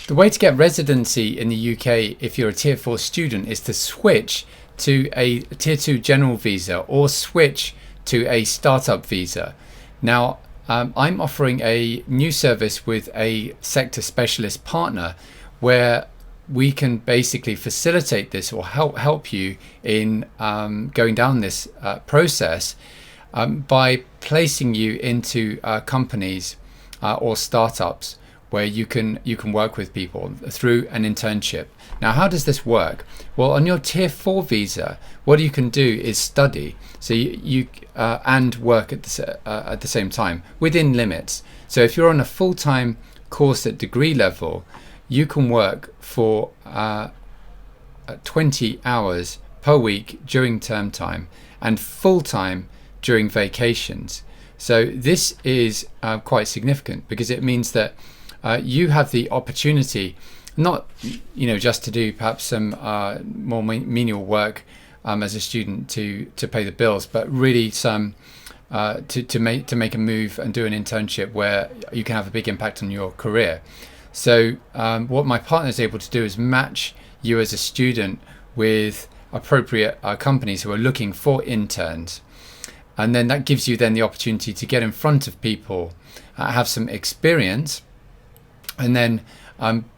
The way to get residency in the UK if you're a Tier 4 student is to switch to a Tier 2 general visa or switch to a startup visa. Now, I'm offering a new service with a sector specialist partner where we can basically facilitate this or help you in going down this process by placing you into companies or startups where you can work with people through an internship. Now, how does this work? Well, on your Tier 4 visa, what you can do is study, so you and work at the same time within limits. So if you're on a full-time course at degree level, you can work for 20 hours per week during term time and full-time during vacations. So this is quite significant because it means that you have the opportunity not just to do perhaps some more menial work as a student to pay the bills, but really some to make a move and do an internship where you can have a big impact on your career. So what my partner is able to do is match you as a student with appropriate companies who are looking for interns. And then that gives you then the opportunity to get in front of people, have some experience, and then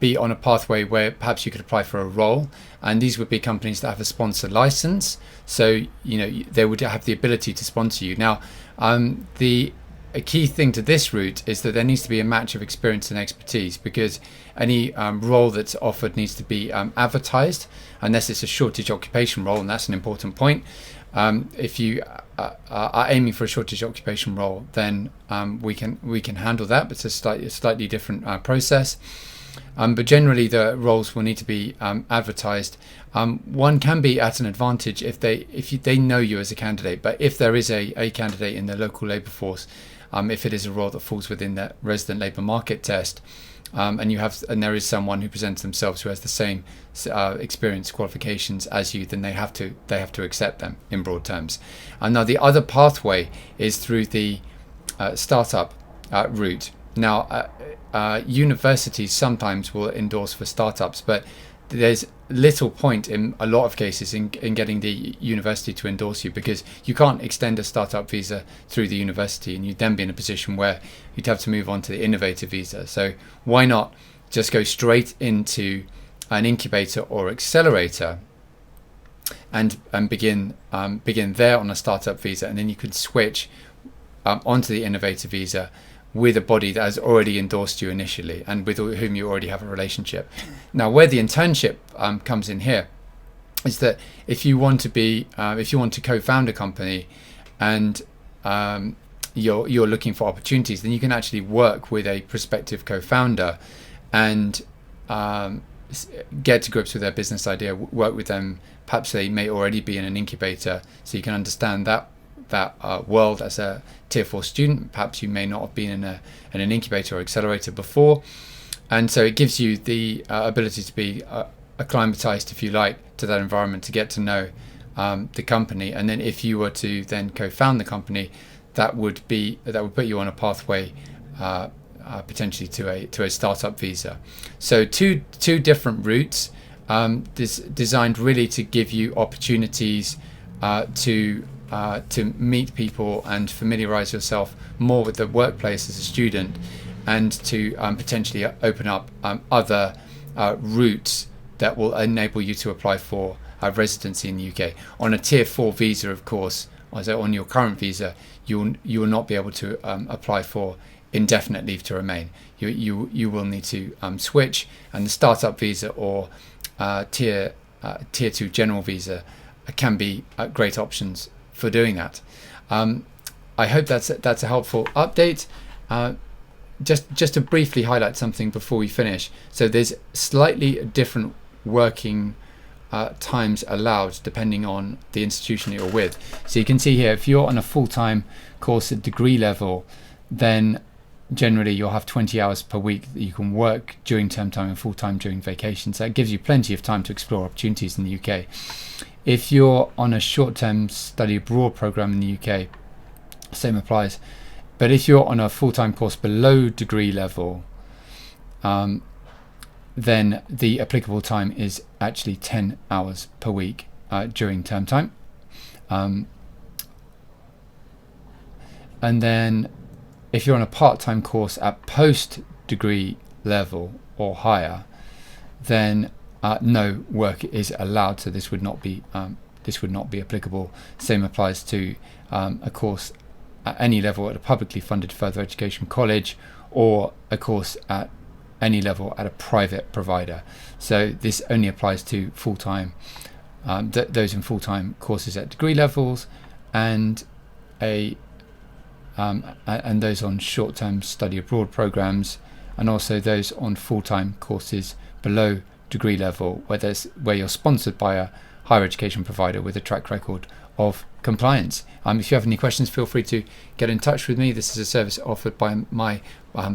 be on a pathway where perhaps you could apply for a role. And these would be companies that have a sponsor license. So, they would have the ability to sponsor you. Now, a key thing to this route is that there needs to be a match of experience and expertise, because any role that's offered needs to be advertised, unless it's a shortage occupation role, and that's an important point. If you are aiming for a shortage occupation role, then we can handle that, but it's a slightly different process. But generally, the roles will need to be advertised. One can be at an advantage if they know you as a candidate, but if there is a candidate in the local labour force, if it is a role that falls within the resident labour market test, and there is someone who presents themselves who has the same experience qualifications as you, then they have to accept them in broad terms. And now the other pathway is through the startup route. Now, universities sometimes will endorse for startups, but there's little point in a lot of cases in getting the university to endorse you, because you can't extend a startup visa through the university, and you'd then be in a position where you'd have to move on to the innovator visa. So why not just go straight into an incubator or accelerator and begin there on a startup visa, and then you could switch onto the innovator visa with a body that has already endorsed you initially and with whom you already have a relationship. Now, where the internship comes in here is that if you want to co-found a company and you're looking for opportunities, then you can actually work with a prospective co-founder and get to grips with their business idea, work with them. Perhaps they may already be in an incubator, so you can understand that world as a Tier 4 student. Perhaps you may not have been in an incubator or accelerator before, and so it gives you the ability to be acclimatized, if you like, to that environment, to get to know the company. And then if you were to then co-found the company, that would put you on a pathway potentially to a startup visa. So two different routes designed really to give you opportunities to meet people and familiarize yourself more with the workplace as a student, and to potentially open up other routes that will enable you to apply for residency in the UK. On a Tier 4 visa, of course, or on your current visa, you will not be able to apply for indefinite leave to remain. You will need to switch, and the startup visa or Tier 2 general visa can be great options for doing that. I hope that's a helpful update. Just to briefly highlight something before we finish. So there's slightly different working times allowed depending on the institution that you're with. So you can see here, if you're on a full-time course at degree level, then generally you'll have 20 hours per week that you can work during term time and full-time during vacations. So that gives you plenty of time to explore opportunities in the UK. If you're on a short-term study abroad program in the UK, same applies. But if you're on a full-time course below degree level, then the applicable time is actually 10 hours per week during term time. And then if you're on a part-time course at post-degree level or higher, then no work is allowed. So this would not be applicable. Same applies to a course at any level at a publicly funded further education college, or a course at any level at a private provider. So this only applies to full-time, those in full-time courses at degree levels, and and those on short-term study abroad programs, and also those on full-time courses below degree level, where you're sponsored by a higher education provider with a track record of compliance. If you have any questions, feel free to get in touch with me. This is a service offered by my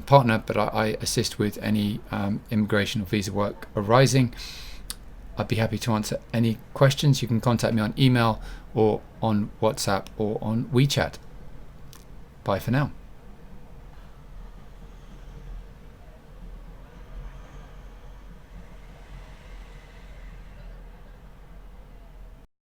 partner, but I assist with any immigration or visa work arising. I'd be happy to answer any questions. You can contact me on email or on WhatsApp or on WeChat. Bye for now.